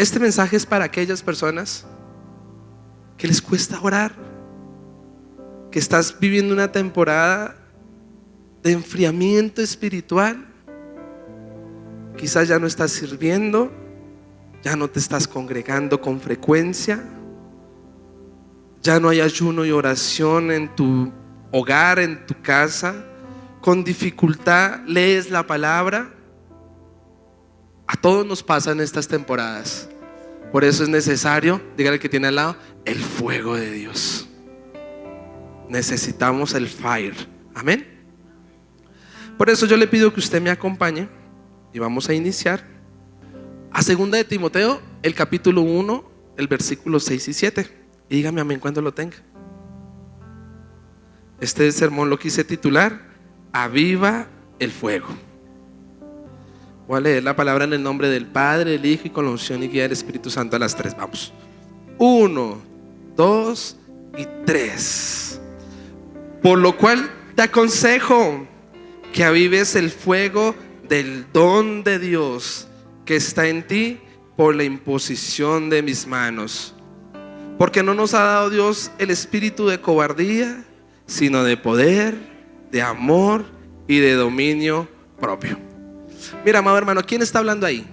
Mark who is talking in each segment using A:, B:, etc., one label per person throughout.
A: Este mensaje es para aquellas personas que les cuesta orar, que estás viviendo una temporada de enfriamiento espiritual. Quizás ya no estás sirviendo, ya no te estás congregando con frecuencia, ya no hay ayuno y oración en tu hogar, en tu casa. Con dificultad lees la palabra. A todos nos pasa en estas temporadas. Por eso es necesario, dígale al que tiene al lado, el fuego de Dios. Necesitamos el fire. Amén. Por eso yo le pido que usted me acompañe y vamos a iniciar a 2 de Timoteo, el capítulo 1, el versículo 6 y 7. Y dígame amén cuando lo tenga. Este sermón lo quise titular: Aviva el fuego. Voy a leer la palabra en el nombre del Padre, el Hijo y con la unción y guía del Espíritu Santo a las 3. Vamos. 1, 2 y 3. Por lo cual te aconsejo que avives el fuego del don de Dios que está en ti por la imposición de mis manos. Porque no nos ha dado Dios el espíritu de cobardía, sino de poder, de amor y de dominio propio. Mira, amado hermano, ¿quién está hablando ahí?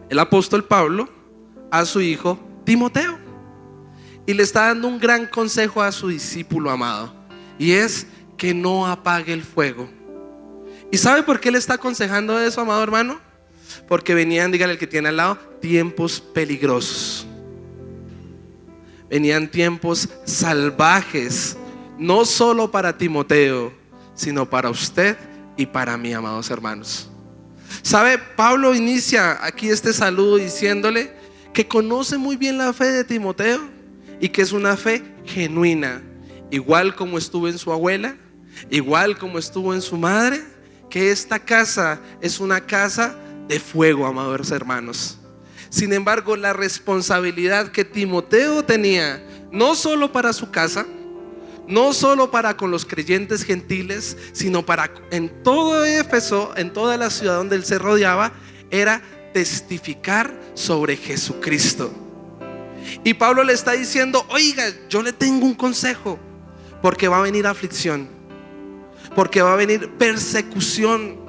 A: El apóstol Pablo a su hijo Timoteo. Y le está dando un gran consejo a su discípulo amado, y es que no apague el fuego. ¿Y sabe por qué le está aconsejando eso, amado hermano? Porque venían, dígale al que tiene al lado, tiempos peligrosos. Venían tiempos salvajes, no solo para Timoteo, sino para usted y para mí, amados hermanos. ¿Sabe? Pablo inicia aquí este saludo diciéndole que conoce muy bien la fe de Timoteo y que es una fe genuina, igual como estuvo en su abuela, igual como estuvo en su madre, que esta casa es una casa de fuego, amados hermanos. Sin embargo, la responsabilidad que Timoteo tenía, no solo para su casa, no solo para con los creyentes gentiles, sino para en todo Éfeso, en toda la ciudad donde él se rodeaba, era testificar sobre Jesucristo. Y Pablo le está diciendo: oiga, yo le tengo un consejo, porque va a venir aflicción, porque va a venir persecución.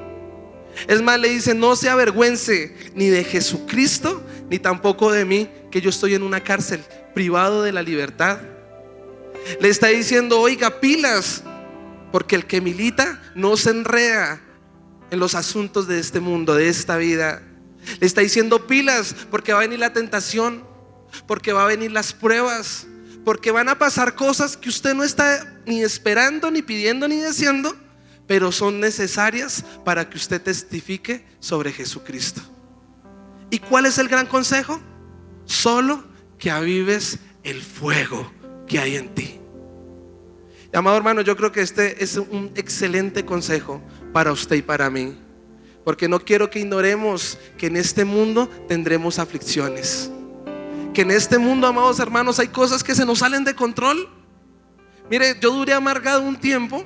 A: Es más, le dice: no se avergüence ni de Jesucristo, ni tampoco de mí, que yo estoy en una cárcel, privado de la libertad. Le está diciendo: oiga, pilas, porque el que milita no se enreda en los asuntos de este mundo, de esta vida. Le está diciendo: pilas, porque va a venir la tentación, porque va a venir las pruebas, porque van a pasar cosas que usted no está ni esperando, ni pidiendo, ni deseando, pero son necesarias para que usted testifique sobre Jesucristo. ¿Y cuál es el gran consejo? Solo que avives el fuego que hay en ti. Y, amado hermano, yo creo que este es un excelente consejo para usted y para mí, porque no quiero que ignoremos que en este mundo tendremos aflicciones, que en este mundo, amados hermanos, hay cosas que se nos salen de control. Mire, yo duré amargado un tiempo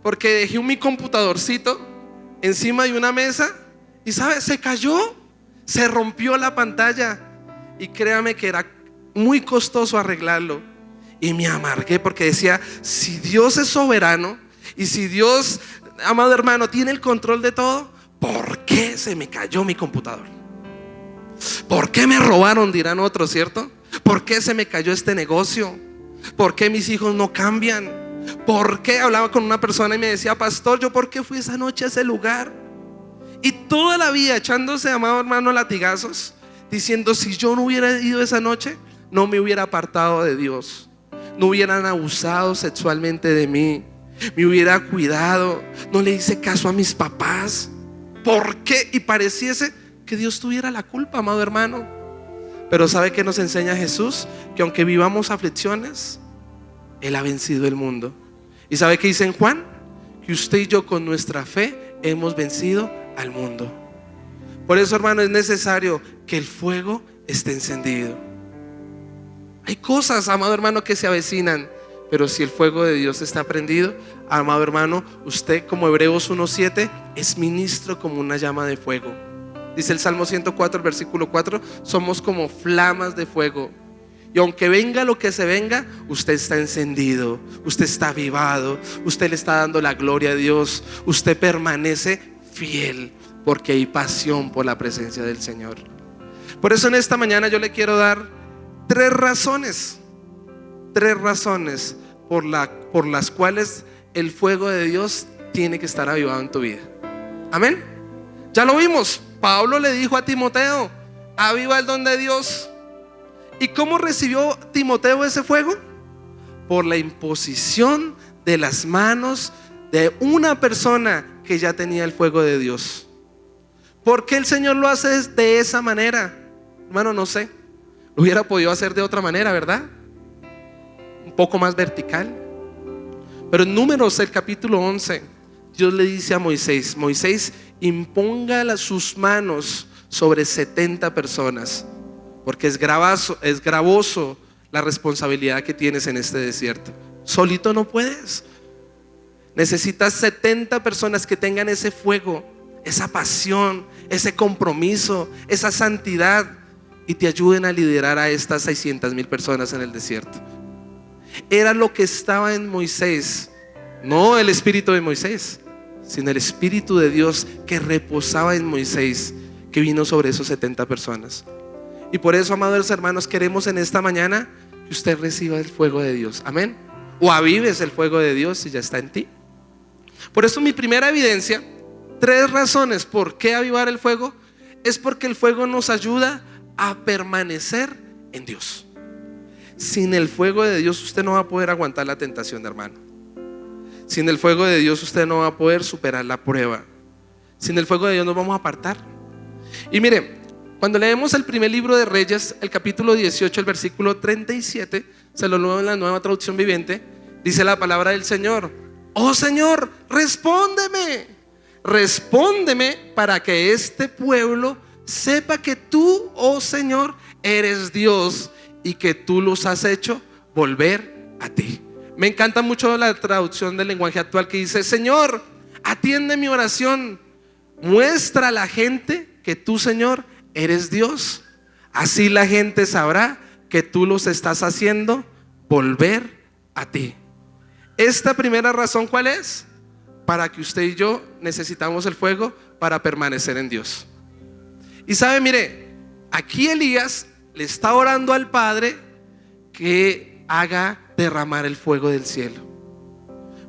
A: porque dejé mi computadorcito encima de una mesa y, ¿sabe? Se cayó, se rompió la pantalla, y créame que era muy costoso arreglarlo. Y me amargué porque decía: si Dios es soberano y si Dios, amado hermano, tiene el control de todo, ¿por qué se me cayó mi computador? ¿Por qué me robaron? Dirán otros, ¿cierto? ¿Por qué se me cayó este negocio? ¿Por qué mis hijos no cambian? ¿Por qué? Hablaba con una persona y me decía: pastor, ¿yo por qué fui esa noche a ese lugar? Y toda la vida echándose, amado hermano, latigazos, diciendo: si yo no hubiera ido esa noche, no me hubiera apartado de Dios, no hubieran abusado sexualmente de mí, me hubiera cuidado, no le hice caso a mis papás. ¿Por qué? Y pareciese que Dios tuviera la culpa, amado hermano. Pero ¿sabe qué nos enseña Jesús? Que aunque vivamos aflicciones, Él ha vencido el mundo. ¿Y sabe qué dice en Juan? Que usted y yo con nuestra fe hemos vencido al mundo. Por eso, hermano, es necesario que el fuego esté encendido. Hay cosas, amado hermano, que se avecinan, pero si el fuego de Dios está prendido, amado hermano, usted, como Hebreos 1:7, es ministro como una llama de fuego. Dice el Salmo 104, el versículo 4, somos como flamas de fuego. Y aunque venga lo que se venga, usted está encendido, usted está avivado, usted le está dando la gloria a Dios, usted permanece fiel porque hay pasión por la presencia del Señor. Por eso en esta mañana yo le quiero dar tres razones por las cuales el fuego de Dios tiene que estar avivado en tu vida. Amén. Ya lo vimos. Pablo le dijo a Timoteo: aviva el don de Dios. ¿Y cómo recibió Timoteo ese fuego? Por la imposición de las manos de una persona que ya tenía el fuego de Dios. ¿Por qué el Señor lo hace de esa manera? Hermano, no sé. Lo hubiera podido hacer de otra manera, ¿verdad? Un poco más vertical. Pero en Números, el capítulo 11, Dios le dice a Moisés: Moisés, imponga sus manos sobre 70 personas, porque es gravoso la responsabilidad que tienes en este desierto. Solito no puedes. Necesitas 70 personas que tengan ese fuego, esa pasión, ese compromiso, esa santidad, y te ayuden a liderar a estas 600,000 personas en el desierto. Era lo que estaba en Moisés, no el espíritu de Moisés, sino el espíritu de Dios que reposaba en Moisés, que vino sobre esos 70 personas. Y por eso, amados hermanos, queremos en esta mañana que usted reciba el fuego de Dios. Amén. O avives el fuego de Dios si ya está en ti. Por eso mi primera evidencia, tres razones por qué avivar el fuego, es porque el fuego nos ayuda a permanecer en Dios. Sin el fuego de Dios usted no va a poder aguantar la tentación, hermano. Sin el fuego de Dios usted no va a poder superar la prueba. Sin el fuego de Dios nos vamos a apartar. Y mire, cuando leemos el primer libro de Reyes, el capítulo 18, el versículo 37, se lo leo en la Nueva Traducción Viviente, dice la palabra del Señor: oh Señor, respóndeme para que este pueblo sepa que tú, oh Señor, eres Dios y que tú los has hecho volver a ti. Me encanta mucho la traducción del lenguaje actual que dice: Señor, atiende mi oración, muestra a la gente que tú, Señor, eres Dios. Así la gente sabrá que tú los estás haciendo volver a ti. Esta primera razón, ¿cuál es? Para que usted y yo necesitamos el fuego para permanecer en Dios. Y sabe, mire, aquí Elías le está orando al Padre que haga derramar el fuego del cielo.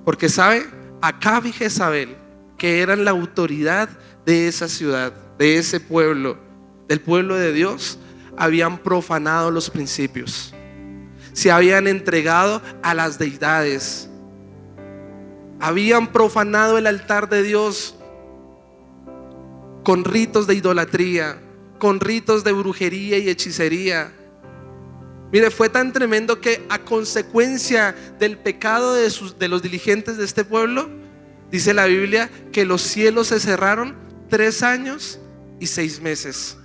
A: Porque sabe, Acab y Jezabel, que eran la autoridad de esa ciudad, de ese pueblo, del pueblo de Dios, habían profanado los principios, se habían entregado a las deidades, habían profanado el altar de Dios con ritos de idolatría, con ritos de brujería y hechicería. Mire, fue tan tremendo que a consecuencia del pecado de los dirigentes de este pueblo, dice la Biblia que los cielos se cerraron 3 años y 6 meses.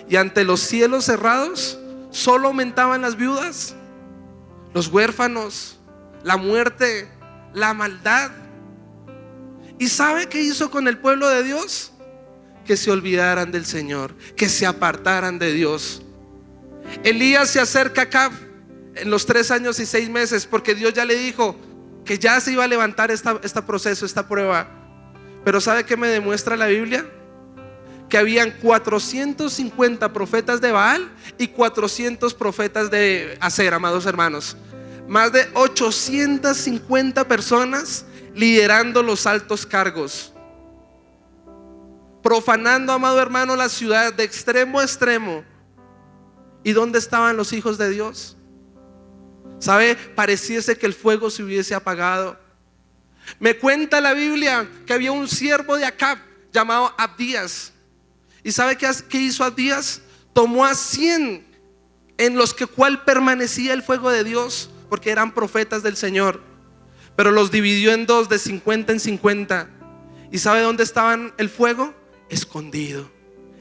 A: Y ante los cielos cerrados solo aumentaban las viudas, los huérfanos, la muerte, la maldad. ¿Y sabe qué hizo con el pueblo de Dios? Que se olvidaran del Señor, que se apartaran de Dios. Elías se acerca a Acab en los 3 años y 6 meses, porque Dios ya le dijo que ya se iba a levantar este proceso, esta prueba. Pero ¿sabe qué me demuestra la Biblia? Que habían 450 profetas de Baal y 400 profetas de Aser, amados hermanos. Más de 850 personas liderando los altos cargos, profanando, amado hermano, la ciudad de extremo a extremo. ¿Y dónde estaban los hijos de Dios? ¿Sabe? Pareciese que el fuego se hubiese apagado. Me cuenta la Biblia que había un siervo de Acab llamado Abdías. ¿Y sabe qué hizo Abdías? Tomó a 100 en los que cual permanecía el fuego de Dios, porque eran profetas del Señor, pero los dividió en dos, de 50 en 50. ¿Y sabe dónde estaban el fuego? Escondido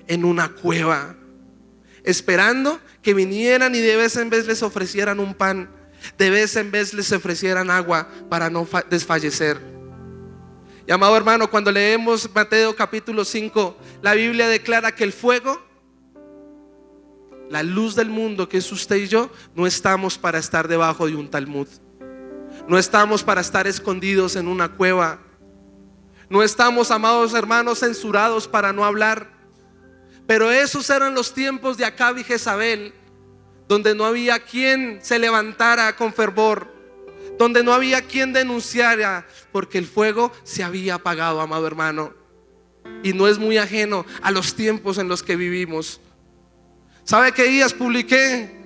A: en una cueva, esperando que vinieran y de vez en vez les ofrecieran un pan, de vez en vez les ofrecieran agua para no desfallecer. Y amado hermano, cuando leemos Mateo capítulo 5, la Biblia declara que el fuego, la luz del mundo que es usted y yo, no estamos para estar debajo de un talmud. No estamos para estar escondidos en una cueva. No estamos, amados hermanos, censurados para no hablar. Pero esos eran los tiempos de Acab y Jezabel, donde no había quien se levantara con fervor, donde no había quien denunciara, porque el fuego se había apagado, amado hermano. Y no es muy ajeno a los tiempos en los que vivimos. ¿Sabe qué días publiqué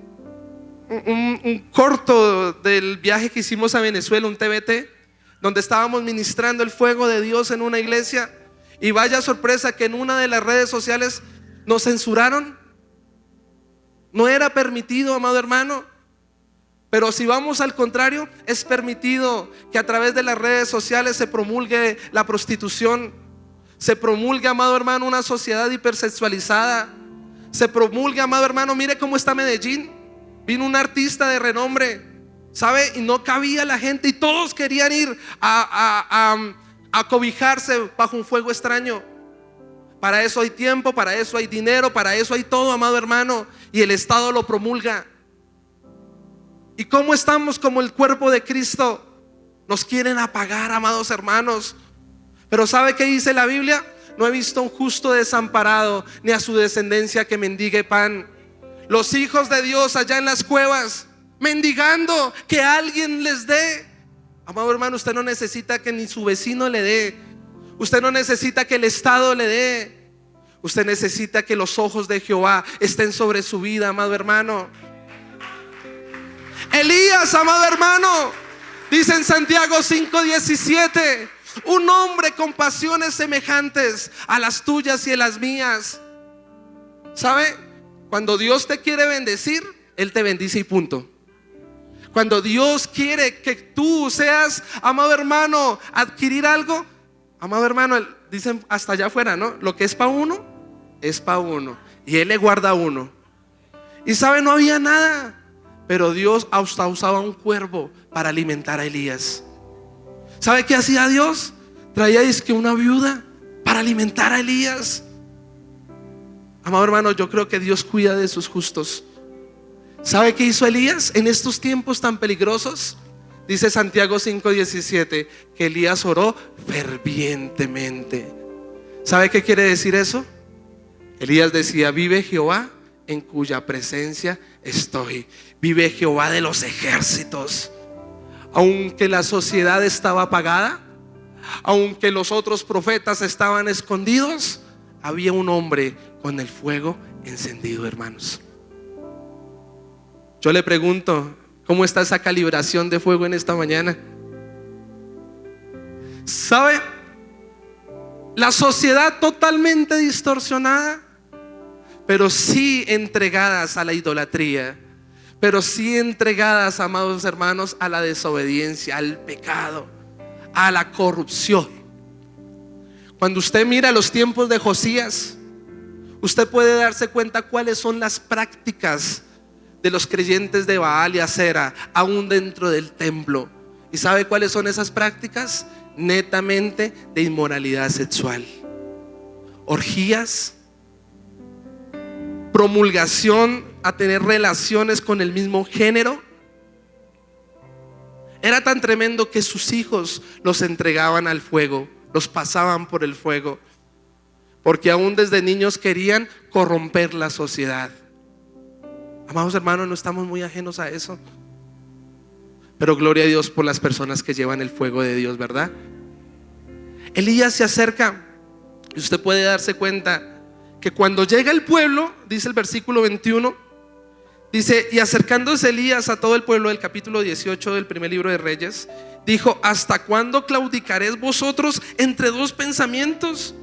A: un corto del viaje que hicimos a Venezuela, un TBT, donde estábamos ministrando el fuego de Dios en una iglesia? Y vaya sorpresa que en una de las redes sociales nos censuraron. No era permitido, amado hermano. Pero si vamos al contrario, es permitido que a través de las redes sociales se promulgue la prostitución, se promulgue, amado hermano, una sociedad hipersexualizada, se promulgue, amado hermano. Mire cómo está Medellín. Vino un artista de renombre, ¿sabe? Y no cabía la gente y todos querían ir a cobijarse bajo un fuego extraño. Para eso hay tiempo, para eso hay dinero, para eso hay todo, amado hermano. Y el Estado lo promulga. ¿Y cómo estamos como el cuerpo de Cristo? Nos quieren apagar, amados hermanos. Pero ¿sabe qué dice la Biblia? No he visto a un justo desamparado, ni a su descendencia que mendigue pan. Los hijos de Dios allá en las cuevas, mendigando que alguien les dé. Amado hermano, usted no necesita que ni su vecino le dé. Usted no necesita que el Estado le dé. Usted necesita que los ojos de Jehová estén sobre su vida, amado hermano. Elías, amado hermano, dice en Santiago 5:17, un hombre con pasiones semejantes a las tuyas y a las mías. ¿Sabe? Cuando Dios te quiere bendecir, Él te bendice y punto. Cuando Dios quiere que tú seas, amado hermano, adquirir algo, amado hermano, dicen hasta allá afuera, ¿no? Lo que es para uno, es para uno. Y Él le guarda a uno. Y sabe, no había nada, pero Dios hasta usaba un cuervo para alimentar a Elías. ¿Sabe qué hacía Dios? Traía que una viuda para alimentar a Elías. Amado hermano, yo creo que Dios cuida de sus justos. ¿Sabe qué hizo Elías en estos tiempos tan peligrosos? Dice Santiago 5:17 que Elías oró fervientemente. ¿Sabe qué quiere decir eso? Elías decía: vive Jehová en cuya presencia estoy. Vive Jehová de los ejércitos. Aunque la sociedad estaba apagada, aunque los otros profetas estaban escondidos, había un hombre con el fuego encendido, hermanos. Yo le pregunto, ¿cómo está esa calibración de fuego en esta mañana? ¿Sabe? La sociedad totalmente distorsionada, pero sí entregadas a la idolatría, pero sí entregadas, amados hermanos, a la desobediencia, al pecado, a la corrupción. Cuando usted mira los tiempos de Josías, usted puede darse cuenta cuáles son las prácticas de los creyentes de Baal y Acera, aún dentro del templo. ¿Y sabe cuáles son esas prácticas? Netamente de inmoralidad sexual, orgías, promulgación a tener relaciones con el mismo género. Era tan tremendo que sus hijos los entregaban al fuego, los pasaban por el fuego, porque aún desde niños querían corromper la sociedad. Amados hermanos, no estamos muy ajenos a eso. Pero gloria a Dios por las personas que llevan el fuego de Dios, ¿verdad? Elías se acerca y usted puede darse cuenta que cuando llega el pueblo, dice el versículo 21, dice: y acercándose Elías a todo el pueblo, del capítulo 18 del primer libro de Reyes, dijo: ¿hasta cuándo claudicaréis vosotros entre dos pensamientos?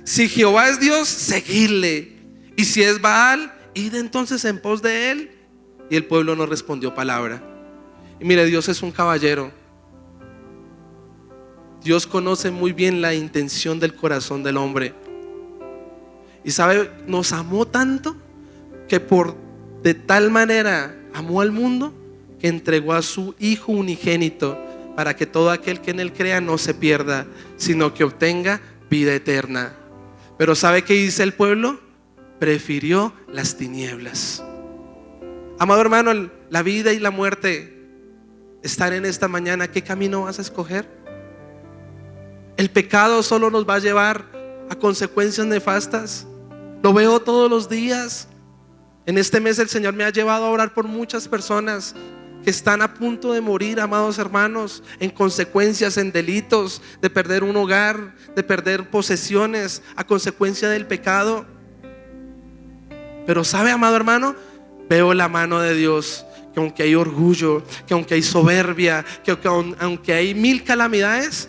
A: Si Jehová es Dios, seguidle, y si es Baal, id entonces en pos de él. Y el pueblo no respondió palabra. Y mire, Dios es un caballero. Dios conoce muy bien la intención del corazón del hombre. Y sabe, nos amó tanto que de tal manera amó al mundo que entregó a su Hijo unigénito, para que todo aquel que en él crea no se pierda, sino que obtenga vida eterna. Pero ¿sabe qué dice el pueblo? Prefirió las tinieblas. Amado hermano, la vida y la muerte están en esta mañana. ¿Qué camino vas a escoger? El pecado solo nos va a llevar a consecuencias nefastas. Lo veo todos los días. En este mes el Señor me ha llevado a orar por muchas personas que están a punto de morir, amados hermanos, en consecuencias, en delitos, de perder un hogar, de perder posesiones a consecuencia del pecado. Pero ¿sabe, amado hermano? Veo la mano de Dios, que aunque hay orgullo, que aunque hay soberbia, que aunque hay mil calamidades,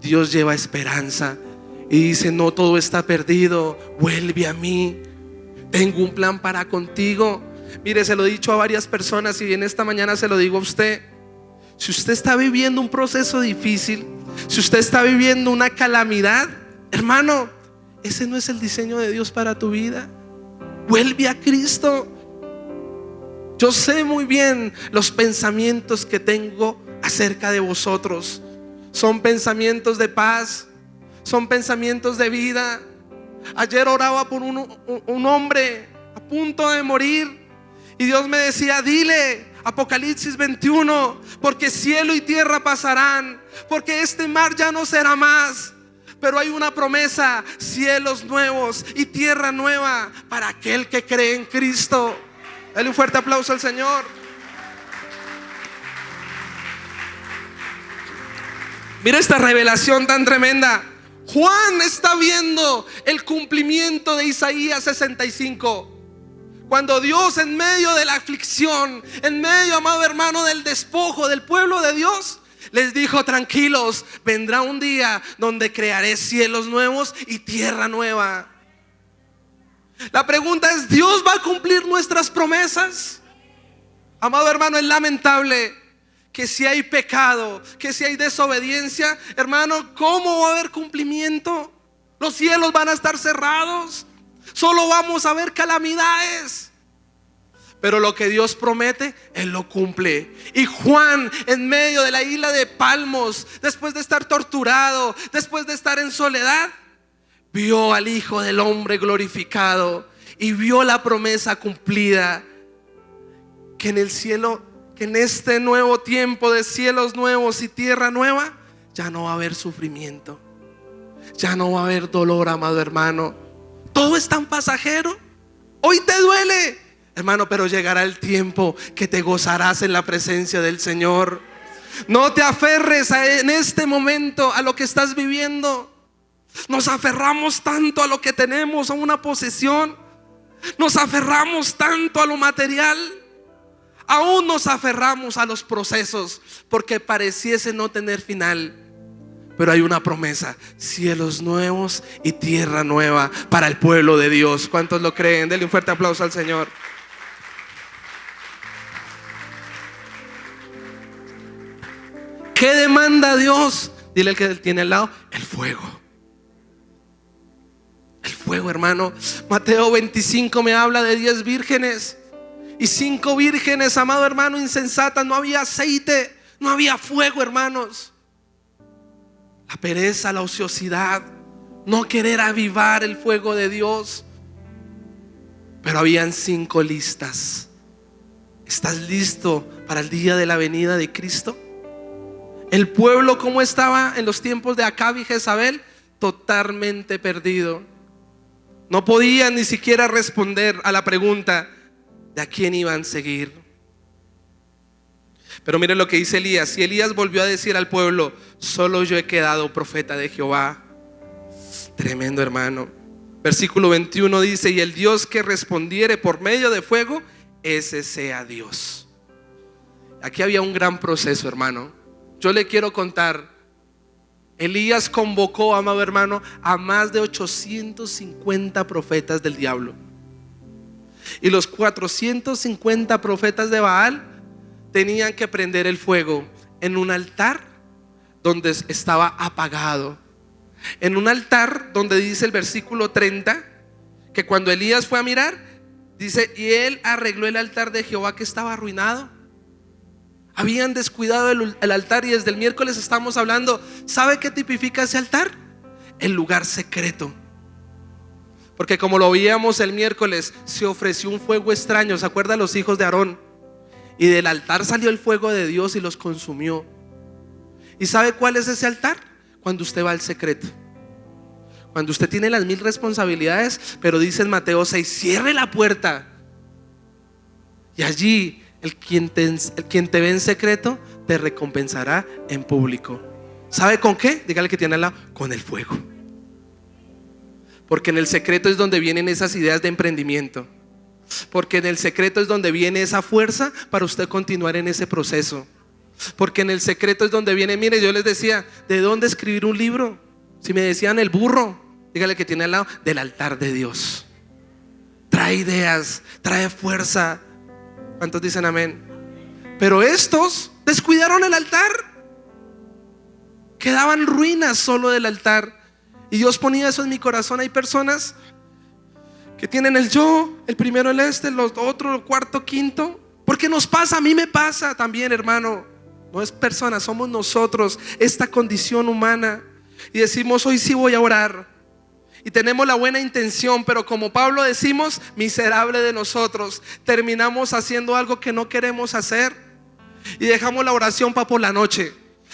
A: Dios lleva esperanza y dice: no todo está perdido, vuelve a mí, tengo un plan para contigo. Mire, se lo he dicho a varias personas y en esta mañana se lo digo a usted. Si usted está viviendo un proceso difícil, si usted está viviendo una calamidad, hermano, ese no es el diseño de Dios para tu vida. Vuelve a Cristo. Yo sé muy bien los pensamientos que tengo acerca de vosotros. Son pensamientos de paz, son pensamientos de vida. Ayer oraba por un hombre a punto de morir y Dios me decía: dile, Apocalipsis 21, porque cielo y tierra pasarán, porque este mar ya no será más, pero hay una promesa: cielos nuevos y tierra nueva para aquel que cree en Cristo. Dale un fuerte aplauso al Señor. Mira esta revelación tan tremenda. Juan está viendo el cumplimiento de Isaías 65. Cuando Dios, en medio de la aflicción, en medio, amado hermano, del despojo del pueblo de Dios, les dijo: tranquilos, vendrá un día donde crearé cielos nuevos y tierra nueva. La pregunta es: ¿Dios va a cumplir nuestras promesas? Amado hermano, es lamentable que si hay pecado, que si hay desobediencia, hermano, ¿cómo va a haber cumplimiento? Los cielos van a estar cerrados, solo vamos a ver calamidades. Pero lo que Dios promete, Él lo cumple. Y Juan, en medio de la isla de Palmos, después de estar torturado, después de estar en soledad, vio al Hijo del Hombre glorificado y vio la promesa cumplida, que en el cielo, que en este nuevo tiempo de cielos nuevos y tierra nueva, ya no va a haber sufrimiento, ya no va a haber dolor, amado hermano. Todo es tan pasajero. Hoy te duele, hermano, pero llegará el tiempo que te gozarás en la presencia del Señor. No te aferres en este momento a lo que estás viviendo. Nos aferramos tanto a lo que tenemos, a una posesión. Nos aferramos tanto a lo material. Aún nos aferramos a los procesos porque pareciese no tener final. Pero hay una promesa: cielos nuevos y tierra nueva para el pueblo de Dios. ¿Cuántos lo creen? Denle un fuerte aplauso al Señor. ¿Qué demanda Dios? Dile al que tiene al lado: el fuego. El fuego, hermano. Mateo 25 me habla de 10 vírgenes y 5 vírgenes, amado hermano, insensatas. No había aceite, no había fuego, hermanos. La pereza, la ociosidad, no querer avivar el fuego de Dios. Pero habían 5 listas. ¿Estás listo para el día de la venida de Cristo? El pueblo, ¿cómo estaba en los tiempos de Acab y Jezabel? Totalmente perdido. No podían ni siquiera responder a la pregunta de a quién iban a seguir. Pero miren lo que dice Elías. Y Elías volvió a decir al pueblo: solo yo he quedado profeta de Jehová. Tremendo, hermano. Versículo 21 dice: y el Dios que respondiere por medio de fuego, ese sea Dios. Aquí había un gran proceso, hermano. Yo le quiero contar. Elías convocó, amado hermano, a más de 850 profetas del diablo. Y los 450 profetas de Baal tenían que prender el fuego en un altar donde estaba apagado. En un altar donde dice el versículo 30 que cuando Elías fue a mirar, dice: y él arregló el altar de Jehová que estaba arruinado. Habían descuidado el altar y desde el miércoles estamos hablando. ¿Sabe qué tipifica ese altar? El lugar secreto. Porque como lo veíamos el miércoles, se ofreció un fuego extraño. ¿Se acuerdan los hijos de Aarón? Y del altar salió el fuego de Dios y los consumió. ¿Y sabe cuál es ese altar? Cuando usted va al secreto. Cuando usted tiene las 1000 responsabilidades, pero dice en Mateo 6, cierre la puerta. Y allí el quien te ve en secreto te recompensará en público. ¿Sabe con qué? Dígale que tiene al lado, con el fuego. Porque en el secreto es donde vienen esas ideas de emprendimiento. Porque en el secreto es donde viene esa fuerza para usted continuar en ese proceso. Porque en el secreto es donde viene, mire, yo les decía, ¿de dónde escribir un libro? Si me decían el burro, dígale que tiene al lado, del altar de Dios. Trae ideas, trae fuerza. ¿Cuántos dicen amén? Pero estos descuidaron el altar. Quedaban ruinas solo del altar. Y Dios ponía eso en mi corazón. Hay personas que tienen el yo, el primero el los otro, el cuarto, quinto. Porque nos pasa, a mí me pasa también, hermano. No es persona, somos nosotros, esta condición humana. Y decimos, hoy sí voy a orar. Y tenemos la buena intención, pero como Pablo decimos, miserable de nosotros. Terminamos haciendo algo que no queremos hacer y dejamos la oración para por la noche.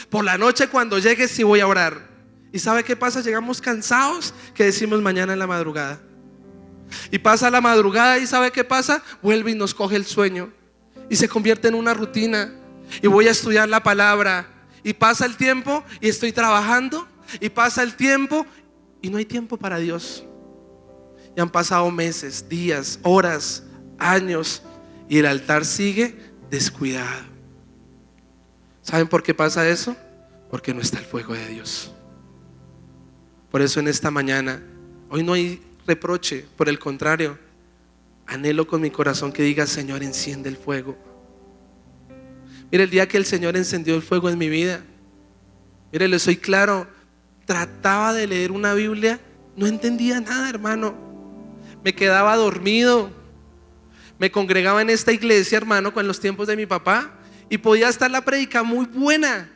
A: Por la noche cuando llegue sí voy a orar. ¿Y sabe qué pasa? Llegamos cansados que decimos mañana en la madrugada. Y pasa la madrugada y ¿sabe qué pasa? Vuelve y nos coge el sueño y se convierte en una rutina. Y voy a estudiar la palabra. Y pasa el tiempo y estoy trabajando. Y pasa el tiempo y no hay tiempo para Dios. Y han pasado meses, días, horas, años y el altar sigue descuidado. ¿Saben por qué pasa eso? Porque no está el fuego de Dios. Por eso en esta mañana, hoy no hay reproche, por el contrario, anhelo con mi corazón que diga, Señor, enciende el fuego. Mire, el día que el Señor encendió el fuego en mi vida, mire, le soy claro, trataba de leer una Biblia, no entendía nada, hermano. Me quedaba dormido. Me congregaba en esta iglesia, hermano, con los tiempos de mi papá, y podía estar la prédica muy buena,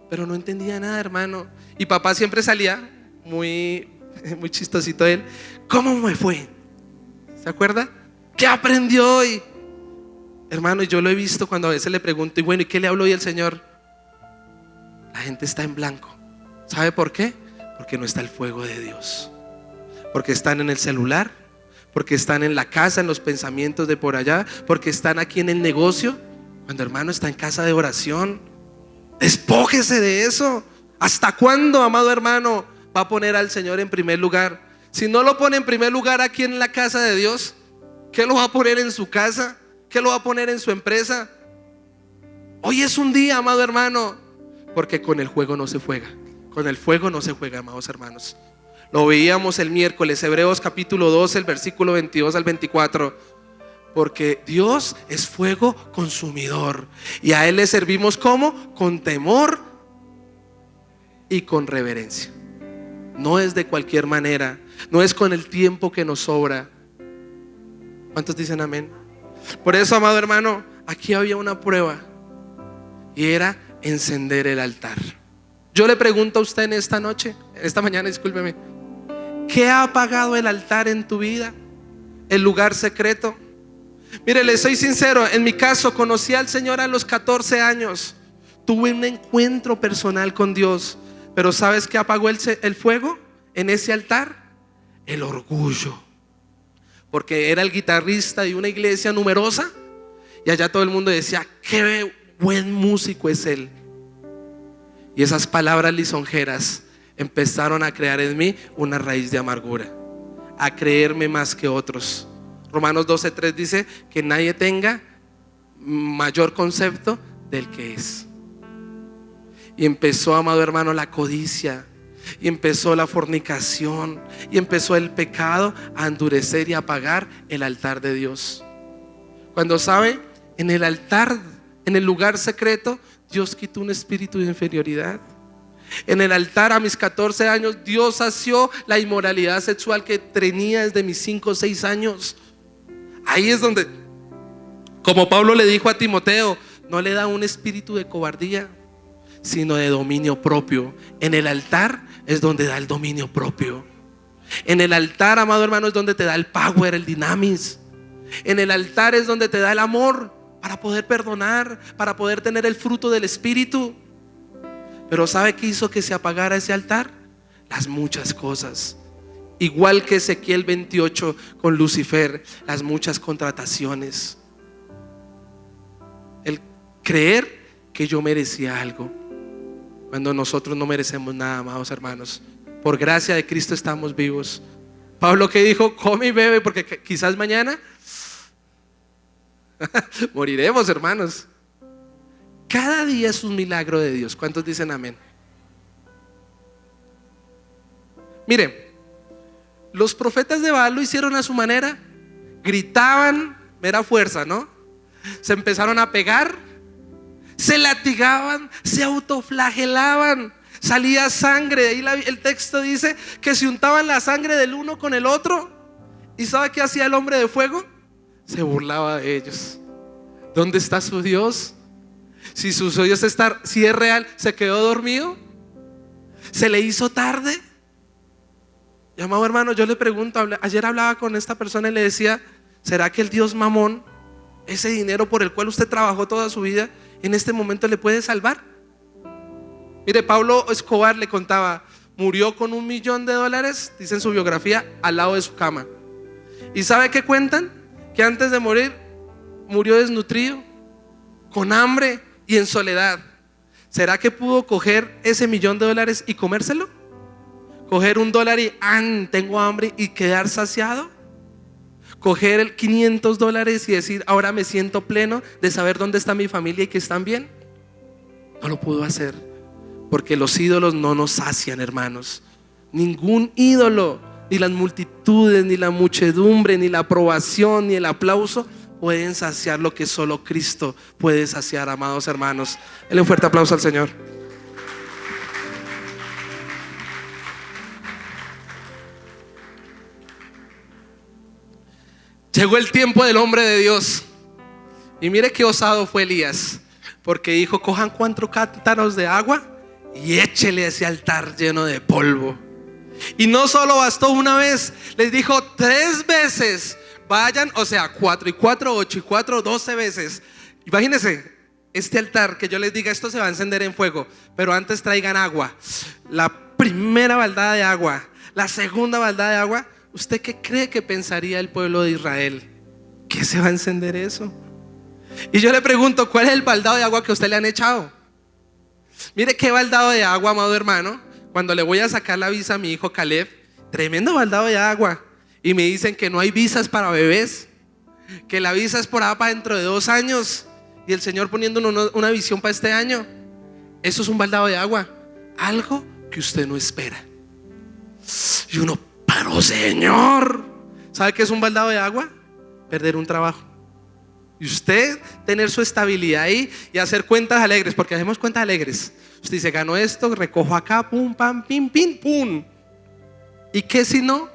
A: pero no entendía nada, hermano. Y papá siempre salía muy chistosito él. ¿Cómo me fue? ¿Se acuerda? ¿Qué aprendió hoy? Hermano, yo lo he visto cuando a veces le pregunto, y bueno, ¿y qué le habló hoy el Señor? La gente está en blanco. ¿Sabe por qué? Porque no está el fuego de Dios. Porque están en el celular, porque están en la casa, en los pensamientos de por allá, porque están aquí en el negocio. Cuando, hermano, está en casa de oración, despójese de eso. ¿Hasta cuándo, amado hermano, va a poner al Señor en primer lugar? Si no lo pone en primer lugar aquí en la casa de Dios, ¿qué lo va a poner en su casa? ¿Qué lo va a poner en su empresa? Hoy es un día, amado hermano, porque con el fuego no se juega. Con el fuego no se juega, amados hermanos. Lo veíamos el miércoles, Hebreos capítulo 12, el versículo 22 al 24. Porque Dios es fuego consumidor y a Él le servimos ¿cómo? Con temor y con reverencia. No es de cualquier manera, no es con el tiempo que nos sobra. ¿Cuántos dicen amén? Por eso, amado hermano, aquí había una prueba y era encender el altar. Yo le pregunto a usted en esta noche, en esta mañana, discúlpeme, ¿qué ha apagado el altar en tu vida? El lugar secreto. Mire, le soy sincero, en mi caso conocí al Señor a los 14 años. Tuve un encuentro personal con Dios. Pero ¿sabes qué apagó el fuego en ese altar? El orgullo. Porque era el guitarrista de una iglesia numerosa y allá todo el mundo decía, qué buen músico es él. Y esas palabras lisonjeras empezaron a crear en mí una raíz de amargura, a creerme más que otros. Romanos 12:3 dice que nadie tenga mayor concepto del que es. Y empezó, amado hermano, la codicia, y empezó la fornicación, y empezó el pecado a endurecer y apagar el altar de Dios. Cuando sabe, en el altar, en el lugar secreto, Dios quitó un espíritu de inferioridad. En el altar a mis 14 años Dios sació la inmoralidad sexual que tenía desde mis 5 o 6 años. Ahí es donde, como Pablo le dijo a Timoteo, no le da un espíritu de cobardía, sino de dominio propio. En el altar es donde da el dominio propio. En el altar, amado hermano, es donde te da el power, el dinamis. En el altar es donde te da el amor para poder perdonar, para poder tener el fruto del espíritu. Pero ¿sabe qué hizo que se apagara ese altar? Las muchas cosas. Igual que Ezequiel 28 con Lucifer, las muchas contrataciones. El creer que yo merecía algo, cuando nosotros no merecemos nada, amados hermanos. Por gracia de Cristo estamos vivos. Pablo que dijo, come y bebe porque quizás mañana moriremos, hermanos. Cada día es un milagro de Dios. ¿Cuántos dicen amén? Mire, los profetas de Baal lo hicieron a su manera. Gritaban, mera fuerza, ¿no? Se empezaron a pegar, se latigaban, se autoflagelaban, salía sangre. De ahí el texto dice que se untaban la sangre del uno con el otro. ¿Y sabe qué hacía el hombre de fuego? Se burlaba de ellos. ¿Dónde está su Dios? Si su Dios está, si es real, ¿se quedó dormido? ¿Se le hizo tarde? Y amado hermano, yo le pregunto, ayer hablaba con esta persona y le decía, ¿será que el Dios Mamón, ese dinero por el cual usted trabajó toda su vida, en este momento le puede salvar? Mire, Pablo Escobar le contaba, murió con $1 millón, dice en su biografía, al lado de su cama. ¿Y sabe qué cuentan? Que antes de morir, murió desnutrido, con hambre y en soledad. ¿Será que pudo coger ese $1 millón y comérselo? Coger $1 y tengo hambre y quedar saciado. Coger el $500 y decir, ahora me siento pleno de saber dónde está mi familia y que están bien. No lo pudo hacer, porque los ídolos no nos sacian, hermanos. Ningún ídolo, ni las multitudes, ni la muchedumbre, ni la aprobación, ni el aplauso pueden saciar lo que solo Cristo puede saciar, amados hermanos. Denle un fuerte aplauso al Señor. Llegó el tiempo del hombre de Dios. Y mire qué osado fue Elías, porque dijo, cojan 4 cántaros de agua y échele ese altar lleno de polvo. Y no solo bastó una vez, les dijo 3 veces. Vayan, o sea, 4 y 4, 8 y 4, 12 veces. Imagínense, este altar que yo les diga, esto se va a encender en fuego, pero antes traigan agua. La primera baldada de agua, la segunda baldada de agua. ¿Usted qué cree que pensaría el pueblo de Israel? ¿Qué se va a encender eso? Y yo le pregunto, ¿cuál es el baldado de agua que a usted le han echado? Mire qué baldado de agua, amado hermano. Cuando le voy a sacar la visa a mi hijo Caleb, tremendo baldado de agua. Y me dicen que no hay visas para bebés, que la visa es por allá para dentro de 2 años, y el Señor poniéndonos una visión para este año. Eso es un baldado de agua, algo que usted no espera. Y uno, pero Señor, ¿sabe qué es un baldado de agua? Perder un trabajo. Y usted tener su estabilidad ahí y hacer cuentas alegres, porque hacemos cuentas alegres. Usted dice, ganó esto, recojo acá, pum, pam, pim, pim, pum. ¿Y qué si no?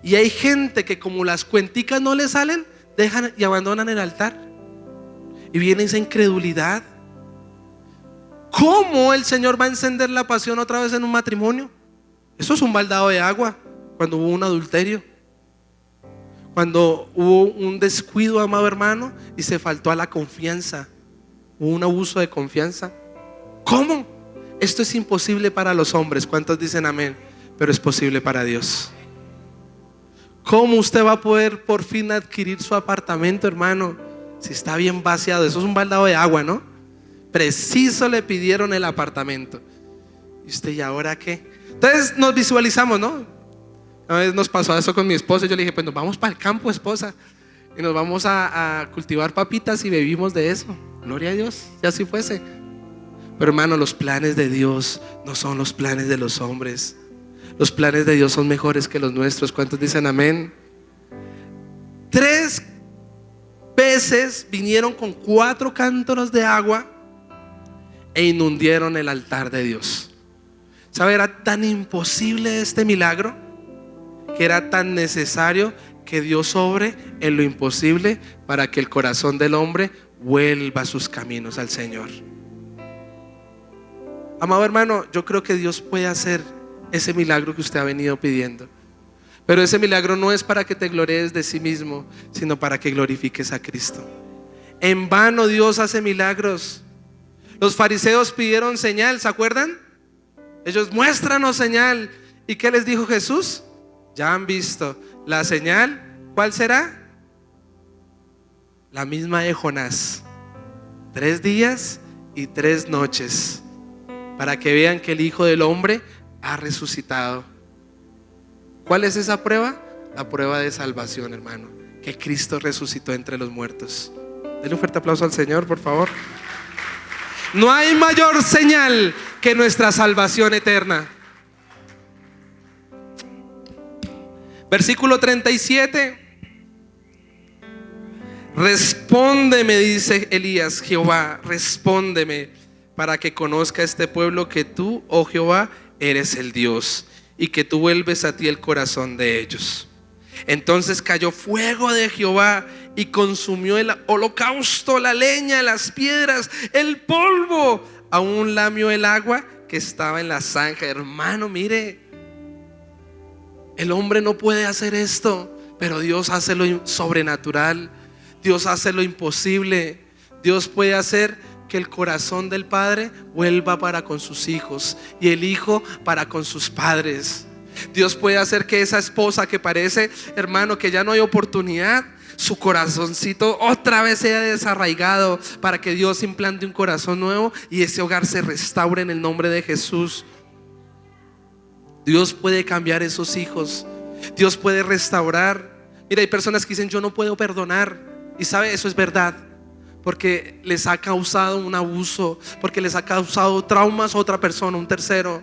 A: Y hay gente que como las cuenticas no le salen, dejan y abandonan el altar. Y viene esa incredulidad. ¿Cómo el Señor va a encender la pasión otra vez en un matrimonio? Eso es un baldado de agua. Cuando hubo un adulterio, cuando hubo un descuido, amado hermano, y se faltó a la confianza, hubo un abuso de confianza. ¿Cómo? Esto es imposible para los hombres. ¿Cuántos dicen amén? Pero es posible para Dios. ¿Cómo usted va a poder por fin adquirir su apartamento, hermano, si está bien vaciado? Eso es un baldado de agua, ¿no? Preciso le pidieron el apartamento. ¿Y usted, y ahora qué? Entonces nos visualizamos, ¿no? Una vez nos pasó eso con mi esposa. Yo le dije, pues nos vamos para el campo, esposa, y nos vamos a cultivar papitas y bebimos de eso. Gloria a Dios, si así fuese. Pero hermano, los planes de Dios no son los planes de los hombres. Los planes de Dios son mejores que los nuestros. ¿Cuántos dicen amén? 3 veces vinieron con 4 cántaros de agua e inundaron el altar de Dios. ¿Sabe? Era tan imposible este milagro, que era tan necesario que Dios obre en lo imposible para que el corazón del hombre vuelva a sus caminos al Señor. Amado hermano, yo creo que Dios puede hacer ese milagro que usted ha venido pidiendo. Pero ese milagro no es para que te glories de sí mismo, sino para que glorifiques a Cristo. En vano Dios hace milagros. Los fariseos pidieron señal, ¿se acuerdan? Ellos, muéstranos señal. ¿Y qué les dijo Jesús? Ya han visto. La señal, ¿cuál será? La misma de Jonás. 3 días y 3 noches, para que vean que el Hijo del Hombre ha resucitado. ¿Cuál es esa prueba? La prueba de salvación, hermano, que Cristo resucitó entre los muertos. Denle un fuerte aplauso al Señor, por favor. No hay mayor señal que nuestra salvación eterna. Versículo 37. Respóndeme, dice Elías, Jehová, respóndeme, para que conozca este pueblo que tú, oh Jehová, eres el Dios, y que tú vuelves a ti el corazón de ellos. Entonces cayó fuego de Jehová y consumió el holocausto, la leña, las piedras, el polvo, aún lamió el agua que estaba en la zanja. Hermano, mire, el hombre no puede hacer esto, pero Dios hace lo sobrenatural. Dios hace lo imposible. Dios puede hacer que el corazón del padre vuelva para con sus hijos y el hijo para con sus padres. Dios puede hacer que esa esposa que parece, hermano, que ya no hay oportunidad, su corazoncito otra vez sea desarraigado, para que Dios implante un corazón nuevo y ese hogar se restaure en el nombre de Jesús. Dios puede cambiar esos hijos. Dios puede restaurar. Mira, hay personas que dicen, yo no puedo perdonar. Y sabe, eso es verdad, porque les ha causado un abuso, porque les ha causado traumas a otra persona, un tercero.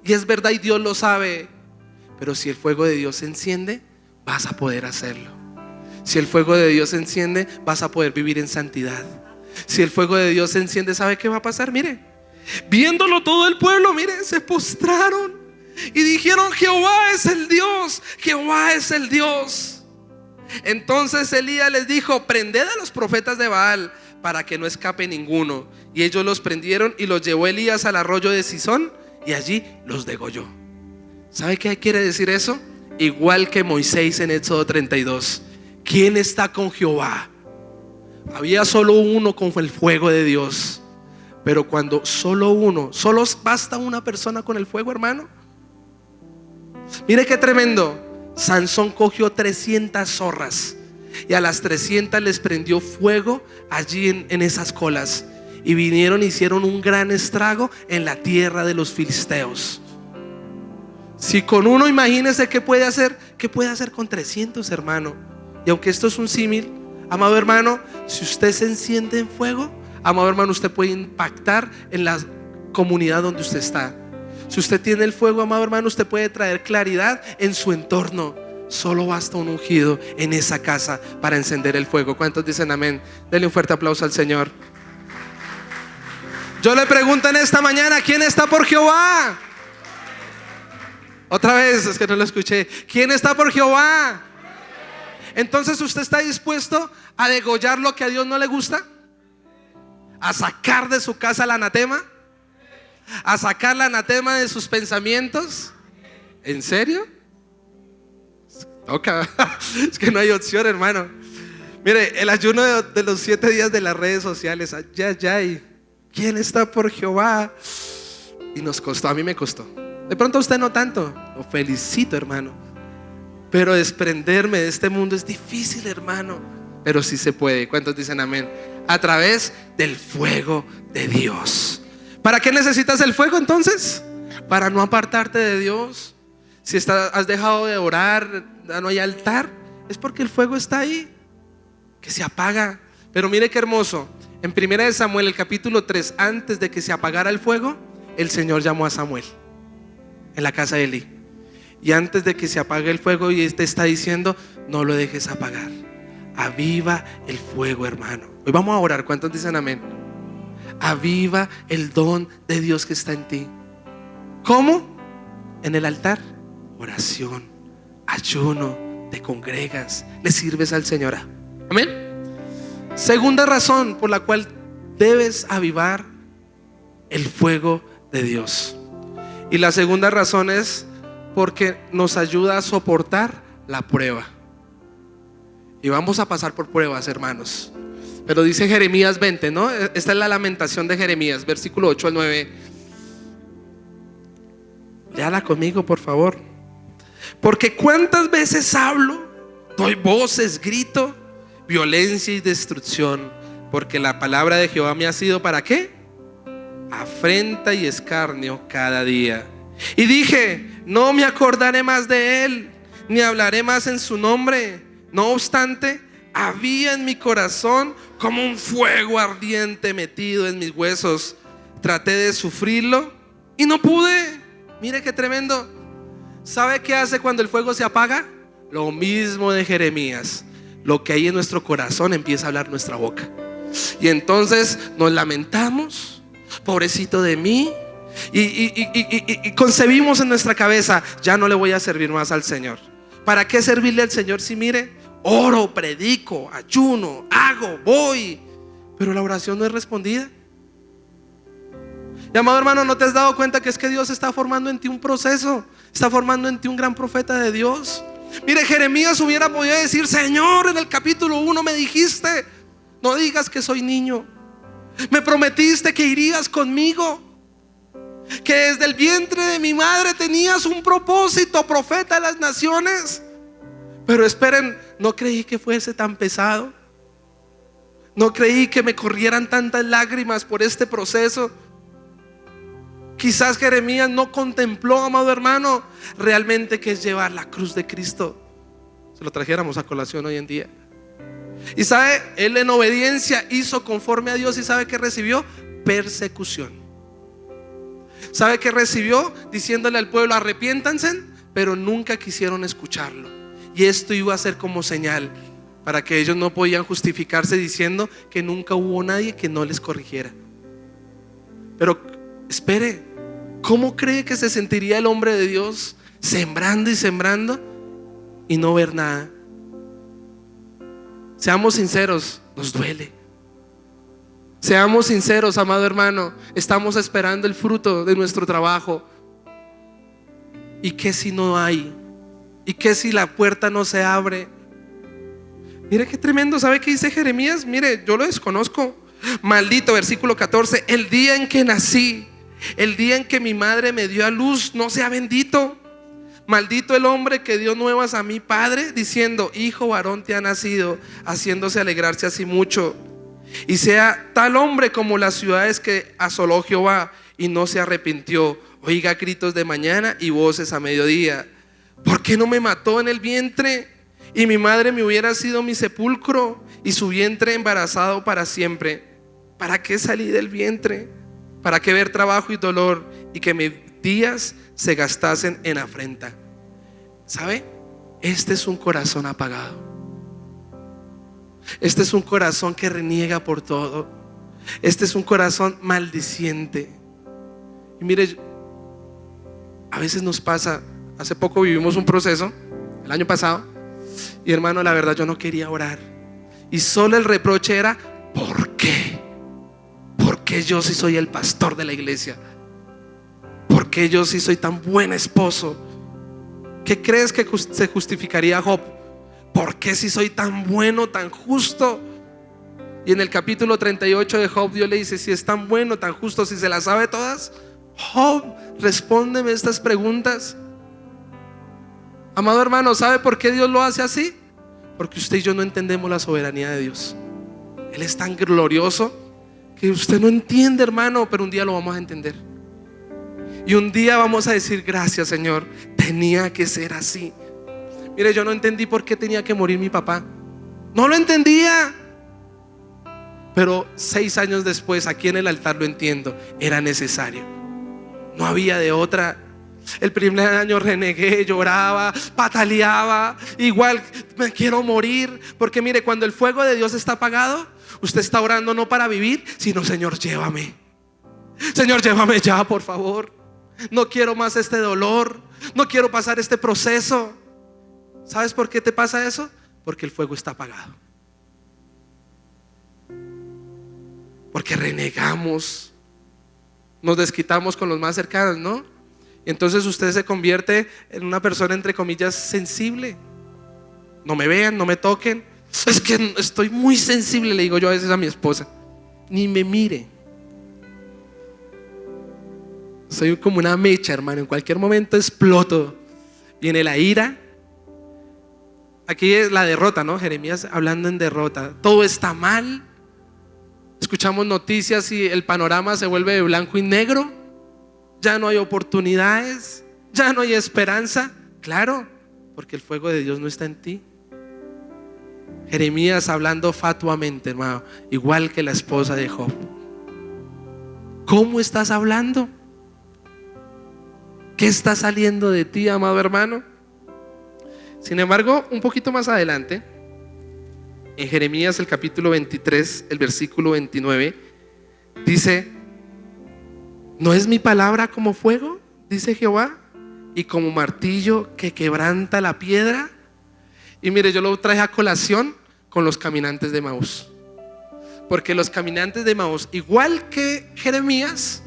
A: Y es verdad, y Dios lo sabe. Pero si el fuego de Dios se enciende, vas a poder hacerlo. Si el fuego de Dios se enciende, vas a poder vivir en santidad. Si el fuego de Dios se enciende, ¿sabe qué va a pasar? Mire, viéndolo todo el pueblo, mire, se postraron y dijeron, Jehová es el Dios, Jehová es el Dios. Entonces Elías les dijo, prended a los profetas de Baal, para que no escape ninguno. Y ellos los prendieron y los llevó Elías al arroyo de Sison, y allí los degolló. ¿Sabe qué quiere decir eso? Igual que Moisés en Éxodo 32. ¿Quién está con Jehová? Había solo uno con el fuego de Dios. Pero cuando solo basta una persona con el fuego, hermano. Mire qué tremendo. Sansón cogió 300 zorras y a las 300 les prendió fuego allí en esas colas, y vinieron y hicieron un gran estrago en la tierra de los filisteos. Si con uno, imagínese qué puede hacer con 300, hermano. Y aunque esto es un símil, amado hermano, si usted se enciende en fuego, amado hermano, usted puede impactar en la comunidad donde usted está. Si usted tiene el fuego, amado hermano, usted puede traer claridad en su entorno. Solo basta un ungido en esa casa para encender el fuego. ¿Cuántos dicen amén? Denle un fuerte aplauso al Señor. Yo le pregunto en esta mañana, ¿quién está por Jehová? Otra vez, es que no lo escuché. ¿Quién está por Jehová? Entonces, ¿usted está dispuesto a degollar lo que a Dios no le gusta? ¿A sacar de su casa el anatema? ¿A sacar el anatema de sus pensamientos? ¿En serio? Toca. Es que no hay opción, hermano. Mire, el ayuno de los 7 días de las redes sociales. Ay. ¿Quién está por Jehová? Y nos costó, a mí me costó. De pronto a usted no tanto. Lo felicito, hermano. Pero desprenderme de este mundo es difícil, hermano. Pero sí se puede. ¿Cuántos dicen amén? A través del fuego de Dios. ¿Para qué necesitas el fuego entonces? Para no apartarte de Dios. Si has dejado de orar, no hay altar, es porque el fuego está ahí, que se apaga. Pero mire qué hermoso. En 1 Samuel, el capítulo 3, antes de que se apagara el fuego, el Señor llamó a Samuel en la casa de Elí. Y antes de que se apague el fuego, y este está diciendo, no lo dejes apagar. Aviva el fuego, hermano. Hoy vamos a orar. ¿Cuántos dicen amén? Aviva el don de Dios que está en ti. ¿Cómo? En el altar. Oración, ayuno, te congregas, le sirves al Señor. Amén. Segunda razón por la cual debes avivar el fuego de Dios. Y la segunda razón es porque nos ayuda a soportar la prueba. Y vamos a pasar por pruebas, hermanos. Pero dice Jeremías 20, ¿no? Esta es la lamentación de Jeremías, versículo 8 al 9. Léala conmigo, por favor. Porque cuántas veces hablo, doy voces, grito, violencia y destrucción, porque la palabra de Jehová me ha sido ¿para qué? Afrenta y escarnio cada día. Y dije, no me acordaré más de él, ni hablaré más en su nombre. No obstante, había en mi corazón como un fuego ardiente metido en mis huesos. Traté de sufrirlo y no pude. Mire qué tremendo. ¿Sabe qué hace cuando el fuego se apaga? Lo mismo de Jeremías. Lo que hay en nuestro corazón empieza a hablar nuestra boca. Y entonces nos lamentamos, pobrecito de mí, y concebimos en nuestra cabeza, ya no le voy a servir más al Señor. ¿Para qué servirle al Señor si mire, oro, predico, ayuno, hago, voy, pero la oración no es respondida? Y amado hermano, ¿no te has dado cuenta que es que Dios está formando en ti un proceso? Está formando en ti un gran profeta de Dios. Mire, Jeremías hubiera podido decir, Señor, en el capítulo 1 me dijiste, no digas que soy niño. Me prometiste que irías conmigo, que desde el vientre de mi madre tenías un propósito, profeta de las naciones. Pero esperen, no creí que fuese tan pesado. No creí que me corrieran tantas lágrimas por este proceso. Quizás Jeremías no contempló, amado hermano, realmente que es llevar la cruz de Cristo. Se lo trajéramos a colación hoy en día. Y sabe, él en obediencia hizo conforme a Dios. ¿Y sabe qué recibió? Persecución. ¿Sabe qué recibió? Diciéndole al pueblo, arrepiéntanse, pero nunca quisieron escucharlo. Y esto iba a ser como señal para que ellos no podían justificarse diciendo que nunca hubo nadie que no les corrigiera. Pero espere, ¿cómo cree que se sentiría el hombre de Dios sembrando y sembrando y no ver nada? Seamos sinceros, nos duele. Seamos sinceros, amado hermano, estamos esperando el fruto de nuestro trabajo. ¿Y qué si no hay? ¿Y qué si la puerta no se abre? Mire qué tremendo. ¿Sabe qué dice Jeremías? Mire, yo lo desconozco. Maldito, versículo 14, el día en que nací, el día en que mi madre me dio a luz, no sea bendito. Maldito el hombre que dio nuevas a mi padre, diciendo, hijo varón te ha nacido, haciéndose alegrarse así mucho. Y sea tal hombre como las ciudades que asoló Jehová y no se arrepintió. Oiga gritos de mañana y voces a mediodía. ¿Por qué no me mató en el vientre? Y mi madre me hubiera sido mi sepulcro y su vientre embarazado para siempre. ¿Para qué salí del vientre? ¿Para qué ver trabajo y dolor y que mis días se gastasen en afrenta? ¿Sabe? Este es un corazón apagado. Este es un corazón que reniega por todo. Este es un corazón maldiciente. Y mire, a veces nos pasa. Hace poco vivimos un proceso, el año pasado, y hermano, la verdad yo no quería orar. Y solo el reproche era, ¿por qué? ¿Por qué yo sí soy el pastor de la iglesia? ¿Por qué yo sí soy tan buen esposo? ¿Qué crees que se justificaría Job? ¿Por qué si soy tan bueno, tan justo? Y en el capítulo 38 de Job, Dios le dice, si es tan bueno, tan justo, si se las sabe todas, Job, respóndeme estas preguntas. Amado hermano, ¿sabe por qué Dios lo hace así? Porque usted y yo no entendemos la soberanía de Dios. Él es tan glorioso que usted no entiende, hermano, pero un día lo vamos a entender. Y un día vamos a decir, gracias Señor, tenía que ser así. Mire, yo no entendí por qué tenía que morir mi papá. No lo entendía. Pero 6 años después, aquí en el altar lo entiendo. Era necesario. No había de otra. El primer año renegué, lloraba, pataleaba. Igual me quiero morir. Porque mire, cuando el fuego de Dios está apagado, usted está orando no para vivir, sino Señor, llévame. Señor, llévame ya, por favor. No quiero más este dolor. No quiero pasar este proceso. ¿Sabes por qué te pasa eso? Porque el fuego está apagado. porque renegamos, nos desquitamos con los más cercanos, ¿no? Entonces usted se convierte en una persona, entre comillas, sensible. No me vean, no me toquen. Es que estoy muy sensible, le digo yo a veces a mi esposa. Ni me mire. Soy como una mecha, hermano. En cualquier momento exploto. Viene la ira. Aquí es la derrota, ¿no? Jeremías hablando en derrota. Todo está mal. Escuchamos noticias y el panorama se vuelve de blanco y negro. Ya no hay oportunidades. Ya no hay esperanza. Claro, porque el fuego de Dios no está en ti. Jeremías hablando fatuamente, hermano, igual que la esposa de Job. ¿Cómo estás hablando? ¿Qué está saliendo de ti, amado hermano? Sin embargo, un poquito más adelante, en Jeremías el capítulo 23, el versículo 29, dice: ¿no es mi palabra como fuego, dice Jehová, y como martillo que quebranta la piedra? Y mire, yo lo traje a colación con los caminantes de Emaús, porque los caminantes de Emaús, igual que Jeremías,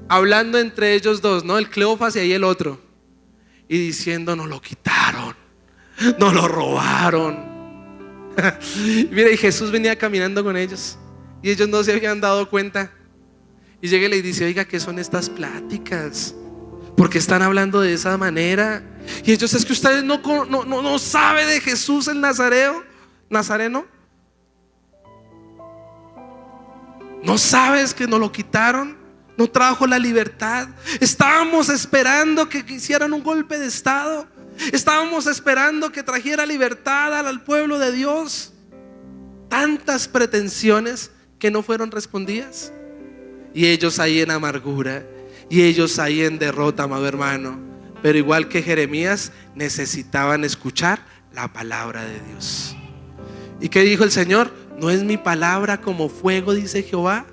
A: hablando entre ellos dos, ¿no? El Cleofas y ahí el otro, y diciendo: nos lo quitaron, nos lo robaron. Mira, y Jesús venía caminando con ellos y ellos no se habían dado cuenta. Y llega y le dice: oiga, ¿qué son estas pláticas? ¿Por qué están hablando de esa manera? Y ellos: es que ustedes no saben de Jesús el Nazareno. ¿No sabes que nos lo quitaron? No trajo la libertad. Estábamos esperando que hicieran un golpe de estado. Estábamos esperando que trajera libertad al pueblo de Dios. Tantas pretensiones que no fueron respondidas. Y ellos ahí en amargura, y ellos ahí en derrota, amado hermano. Pero igual que Jeremías, necesitaban escuchar la palabra de Dios. ¿Y qué dijo el Señor? ¿no es mi palabra como fuego, dice Jehová?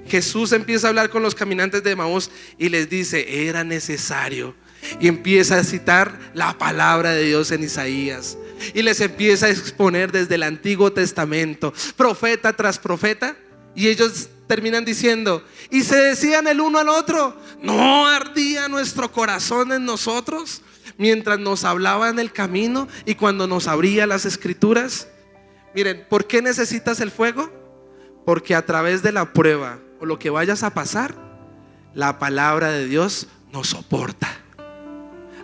A: Jesús empieza a hablar con los caminantes de Emaús y les dice: era necesario. Y empieza a citar la palabra de Dios en Isaías, y les empieza a exponer desde el Antiguo Testamento, profeta tras profeta. Y ellos terminan diciendo, y se decían el uno al otro: ¿no ardía nuestro corazón en nosotros mientras nos hablaba en el camino y cuando nos abría las escrituras? Miren, ¿por qué necesitas el fuego? Porque a través de la prueba o lo que vayas a pasar, la palabra de Dios nos soporta.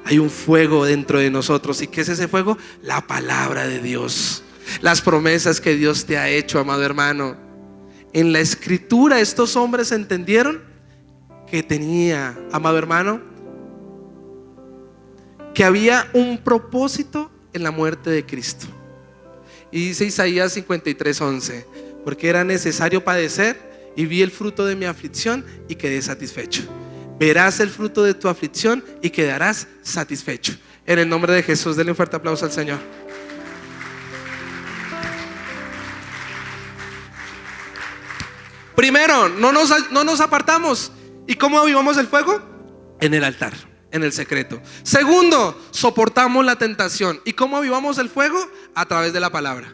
A: Hay un fuego dentro de nosotros. ¿Y qué es ese fuego? La palabra de Dios, las promesas que Dios te ha hecho, amado hermano. En la escritura estos hombres entendieron que tenía, amado hermano, que había un propósito en la muerte de Cristo. Y dice Isaías 53:11: porque era necesario padecer, y vi el fruto de mi aflicción y quedé satisfecho. Verás el fruto de tu aflicción y quedarás satisfecho. En el nombre de Jesús, denle un fuerte aplauso al Señor. Primero, no nos apartamos. ¿Y cómo avivamos el fuego? En el altar, en el secreto. Segundo, soportamos la tentación. ¿Y cómo avivamos el fuego? A través de la palabra.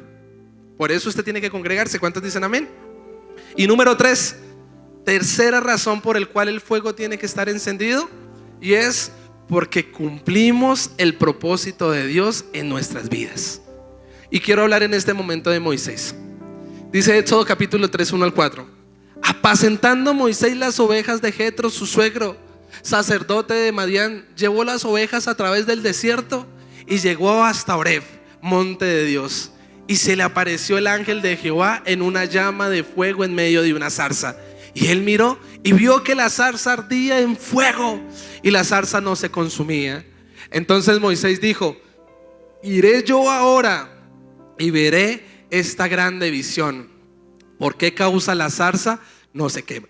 A: Por eso usted tiene que congregarse. ¿Cuántos dicen amén? Y número 3, tercera razón por el cual el fuego tiene que estar encendido, y es porque cumplimos el propósito de Dios en nuestras vidas. Y quiero hablar en este momento de Moisés. Dice Éxodo capítulo 3, 1 al 4: apacentando Moisés las ovejas de Jetro, su suegro, sacerdote de Madián, llevó las ovejas a través del desierto y llegó hasta Horeb, monte de Dios. Y se le apareció el ángel de Jehová en una llama de fuego en medio de una zarza. Y él miró y vio que la zarza ardía en fuego y la zarza no se consumía. Entonces Moisés dijo: iré yo ahora y veré esta grande visión. ¿Por qué causa la zarza no se quema?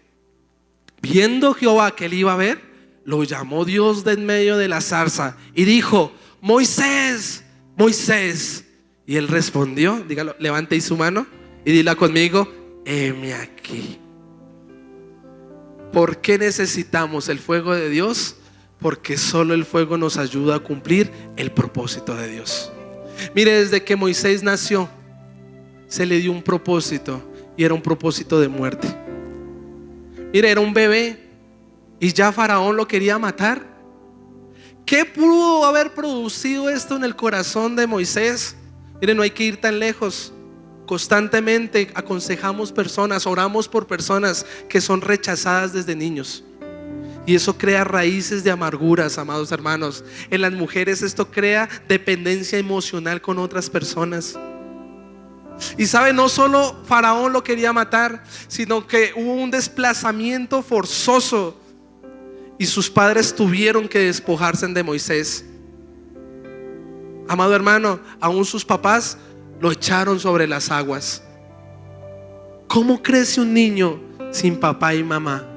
A: Viendo Jehová que él iba a ver, lo llamó Dios de en medio de la zarza y dijo: Moisés, Moisés. Y él respondió, dígalo, levante su mano y dila conmigo: heme aquí. ¿Por qué necesitamos el fuego de Dios? Porque solo el fuego nos ayuda a cumplir el propósito de Dios. Mire, desde que Moisés nació, se le dio un propósito, y era un propósito de muerte. Mire, era un bebé y ya Faraón lo quería matar. ¿Qué pudo haber producido esto en el corazón de Moisés? Mire, no hay que ir tan lejos. Constantemente aconsejamos personas, oramos por personas que son rechazadas desde niños. Y eso crea raíces de amarguras, amados hermanos. En las mujeres esto crea dependencia emocional con otras personas. Y sabe, no solo Faraón lo quería matar, sino que hubo un desplazamiento forzoso y sus padres tuvieron que despojarse de Moisés. Amado hermano, aún sus papás lo echaron sobre las aguas. ¿Cómo crece un niño sin papá y mamá?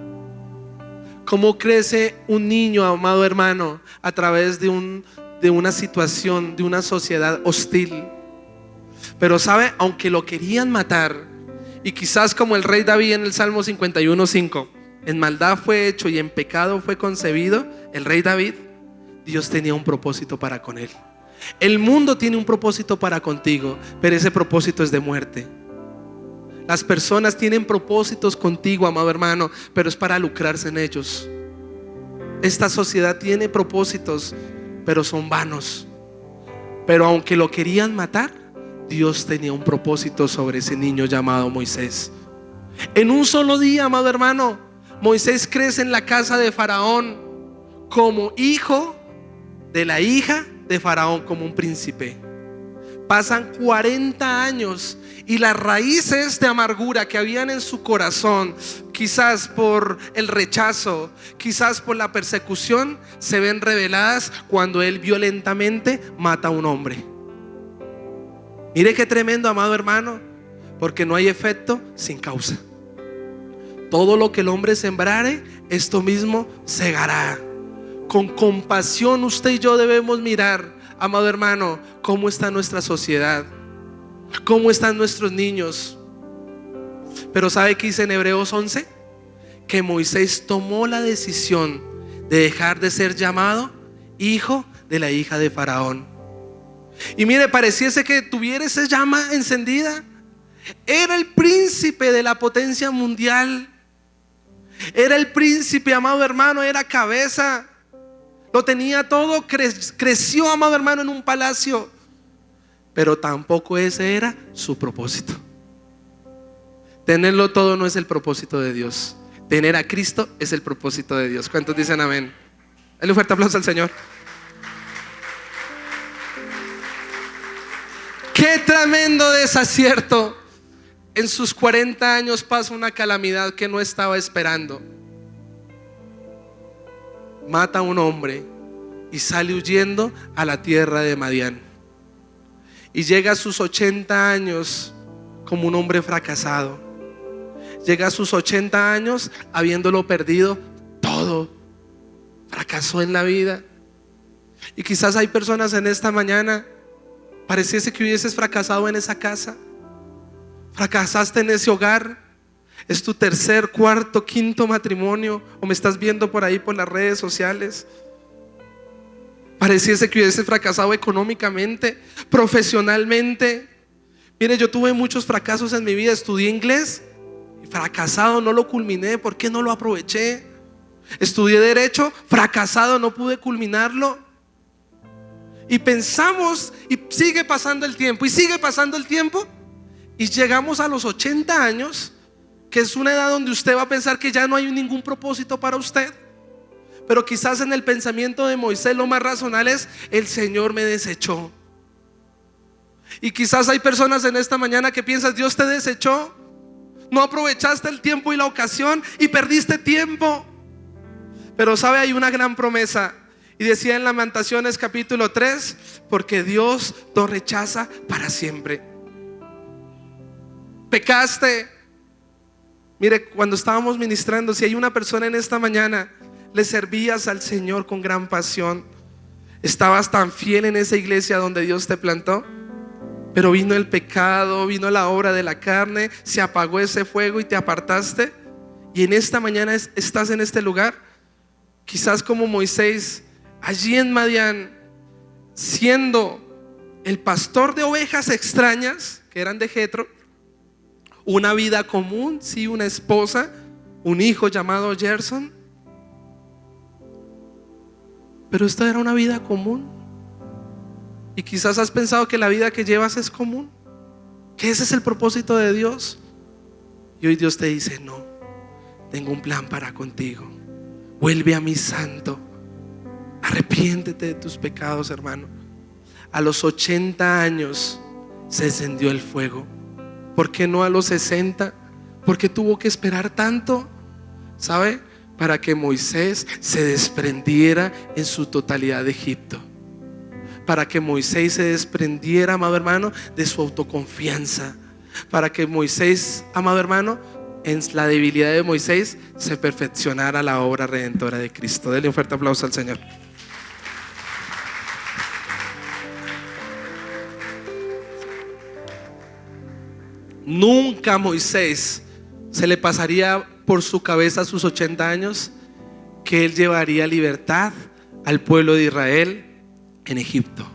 A: ¿Cómo crece un niño, amado hermano, a través de una situación, de una sociedad hostil? Pero sabe, aunque lo querían matar, y quizás como el rey David en el Salmo 51:5, en maldad fue hecho y en pecado fue concebido, el rey David, Dios tenía un propósito para con él. El mundo tiene un propósito para contigo, pero ese propósito es de muerte. Las personas tienen propósitos contigo, amado hermano, pero es para lucrarse en ellos. Esta sociedad tiene propósitos, pero son vanos. Pero aunque lo querían matar, Dios tenía un propósito sobre ese niño llamado Moisés. En un solo día, amado hermano, Moisés crece en la casa de Faraón como hijo de la hija de Faraón, como un príncipe. Pasan 40 años y las raíces de amargura que habían en su corazón, quizás por el rechazo, quizás por la persecución, se ven reveladas cuando él violentamente mata a un hombre. Mire qué tremendo, amado hermano, porque no hay efecto sin causa. Todo lo que el hombre sembrare, esto mismo segará. Con compasión usted y yo debemos mirar, amado hermano, cómo está nuestra sociedad, cómo están nuestros niños. Pero ¿sabe qué dice en Hebreos 11? Que Moisés tomó la decisión de dejar de ser llamado hijo de la hija de Faraón. Y mire, pareciese que tuviera esa llama encendida. Era el príncipe de la potencia mundial. Era el príncipe, amado hermano, era cabeza. Lo tenía todo, creció, amado hermano, en un palacio. Pero tampoco ese era su propósito. Tenerlo todo no es el propósito de Dios. Tener a Cristo es el propósito de Dios. ¿Cuántos dicen amén? Dale un fuerte aplauso al Señor. Qué tremendo desacierto. En sus 40 años pasa una calamidad que no estaba esperando. Mata a un hombre y sale huyendo a la tierra de Madián. Y llega a sus 80 años como un hombre fracasado. Llega a sus 80 años habiéndolo perdido todo. Fracasó en la vida. Y quizás hay personas en esta mañana, pareciese que hubieses fracasado en esa casa. Fracasaste en ese hogar. Es tu tercer, cuarto, quinto matrimonio, o me estás viendo por ahí por las redes sociales. Pareciese que hubiese fracasado económicamente, profesionalmente. Mire, yo tuve muchos fracasos en mi vida. Estudié inglés y fracasado, no lo culminé. ¿Por qué no lo aproveché? Estudié derecho, fracasado, no pude culminarlo. Y pensamos, y sigue pasando el tiempo, y sigue pasando el tiempo, y llegamos a los 80 años, que es una edad donde usted va a pensar que ya no hay ningún propósito para usted. Pero quizás en el pensamiento de Moisés lo más razonable es: el Señor me desechó. Y quizás hay personas en esta mañana que piensan: Dios te desechó, no aprovechaste el tiempo y la ocasión y perdiste tiempo. Pero sabe, hay una gran promesa. Y decía en Lamentaciones capítulo 3: porque Dios no rechaza para siempre. Pecaste. Mire, cuando estábamos ministrando, si hay una persona en esta mañana, le servías al Señor con gran pasión, estabas tan fiel en esa iglesia donde Dios te plantó, pero vino el pecado, vino la obra de la carne, se apagó ese fuego y te apartaste. Y en esta mañana estás en este lugar, quizás como Moisés, allí en Madián, siendo el pastor de ovejas extrañas que eran de Jetro, una vida común, sí, una esposa, un hijo llamado Gerson. Pero esta era una vida común. Y quizás has pensado que la vida que llevas es común, que ese es el propósito de Dios. Y hoy Dios te dice: no, tengo un plan para contigo. Vuelve a mi santo. Arrepiéntete de tus pecados, hermano. A los 80 años se encendió el fuego. ¿Por qué no a los 60? ¿Por qué tuvo que esperar tanto? ¿Sabe? Para que Moisés se desprendiera en su totalidad de Egipto. Para que Moisés se desprendiera, amado hermano, de su autoconfianza. Para que Moisés, amado hermano, en la debilidad de Moisés se perfeccionara la obra redentora de Cristo. Denle un fuerte aplauso al Señor. Nunca Moisés se le pasaría por su cabeza a sus 80 años que él llevaría libertad al pueblo de Israel en Egipto.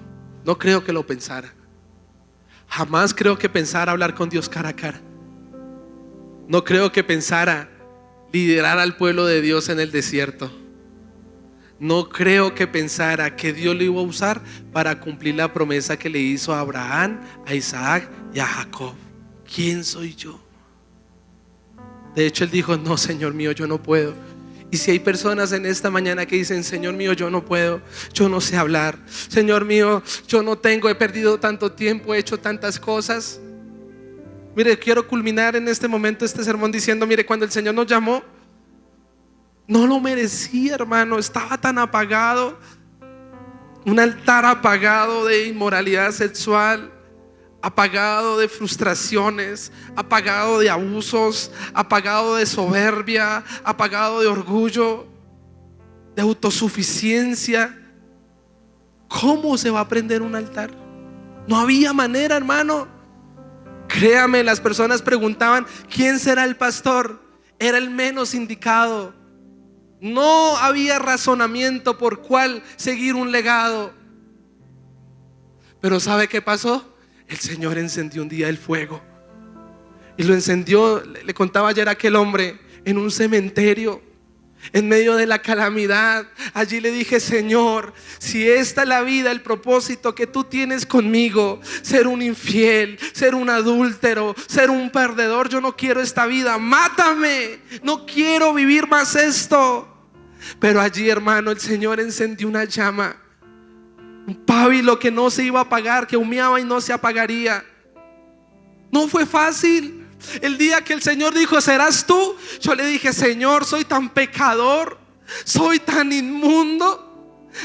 A: No creo que lo pensara. Jamás creo que pensara hablar con Dios cara a cara. No creo que pensara liderar al pueblo de Dios en el desierto. No creo que pensara que Dios lo iba a usar para cumplir la promesa que le hizo a Abraham, a Isaac y a Jacob. ¿Quién soy yo? De hecho, él dijo: no, Señor mío, yo no puedo. Y si hay personas en esta mañana que dicen: Señor mío, yo no puedo, yo no sé hablar, Señor mío, yo no tengo, he perdido tanto tiempo, he hecho tantas cosas. Mire, quiero culminar en este momento este sermón diciendo: mire, cuando el Señor nos llamó, no lo merecía, hermano. Estaba tan apagado, un altar apagado de inmoralidad sexual, apagado de frustraciones, apagado de abusos, apagado de soberbia, apagado de orgullo, de autosuficiencia. ¿Cómo se va a prender un altar? No había manera, hermano. Créame, las personas preguntaban: ¿quién será el pastor? Era el menos indicado. No había razonamiento por cuál seguir un legado. Pero ¿sabe qué pasó? El Señor encendió un día el fuego. Y lo encendió, le contaba ayer a aquel hombre, en un cementerio, en medio de la calamidad. Allí le dije: Señor, si esta es la vida, el propósito que tú tienes conmigo, ser un infiel, ser un adúltero, ser un perdedor, yo no quiero esta vida, mátame, no quiero vivir más esto. Pero allí, hermano, el Señor encendió una llama, un pábilo que no se iba a apagar, que humeaba y no se apagaría. No fue fácil. El día que el Señor dijo: ¿serás tú? Yo le dije: Señor, soy tan pecador, soy tan inmundo.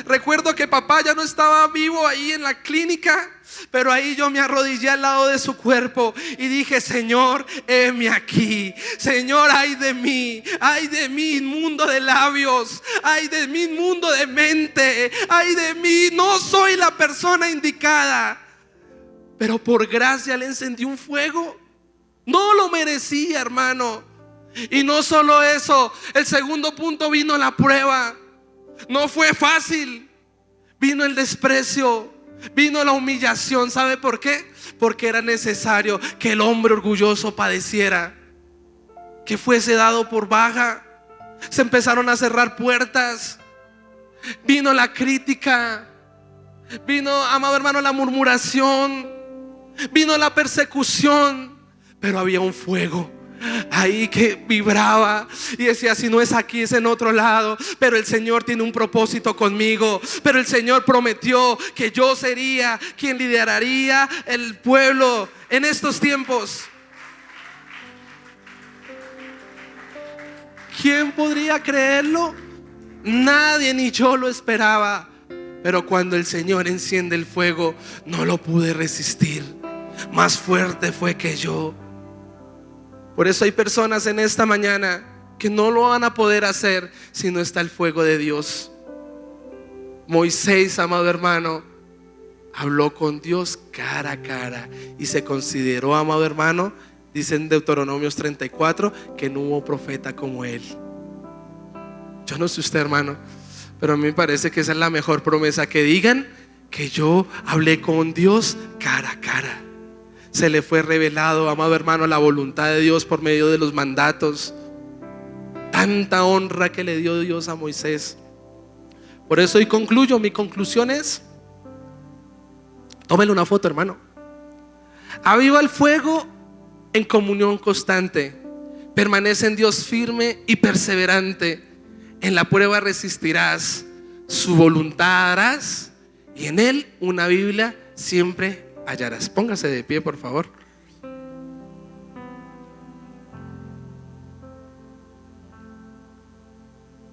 A: Recuerdo que papá ya no estaba vivo ahí en la clínica, pero ahí yo me arrodillé al lado de su cuerpo y dije: Señor, heme aquí. Señor, ay de mí, inmundo de labios, ay de mí, inmundo de mente, ay de mí, no soy la persona indicada. Pero por gracia le encendí un fuego. No lo merecía, hermano. Y no solo eso, el segundo punto: vino la prueba. No fue fácil. Vino el desprecio, vino la humillación. ¿Sabe por qué? Porque era necesario que el hombre orgulloso padeciera, que fuese dado por baja. Se empezaron a cerrar puertas. Vino la crítica. Vino, amado hermano, la murmuración. Vino la persecución. Pero había un fuego ahí que vibraba y decía: si no es aquí, es en otro lado. Pero el Señor tiene un propósito conmigo. Pero el Señor prometió que yo sería quien lideraría el pueblo en estos tiempos. ¿Quién podría creerlo? Nadie, ni yo lo esperaba. Pero cuando el Señor enciende el fuego, no lo pude resistir. Más fuerte fue que yo. Por eso hay personas en esta mañana que no lo van a poder hacer si no está el fuego de Dios. Moisés, amado hermano, habló con Dios cara a cara y se consideró, amado hermano, dice en Deuteronomios 34, que no hubo profeta como él. Yo no sé usted, hermano, pero a mí me parece que esa es la mejor promesa, que digan que yo hablé con Dios cara a cara. Se le fue revelado, amado hermano, la voluntad de Dios por medio de los mandatos. tanta honra que le dio Dios a Moisés. Por eso hoy concluyo, mi conclusión es, tómele una foto, hermano. Aviva el fuego en comunión constante. Permanece en Dios firme y perseverante. En la prueba resistirás, su voluntad harás y en Él una Biblia siempre hallarás. Póngase de pie, por favor.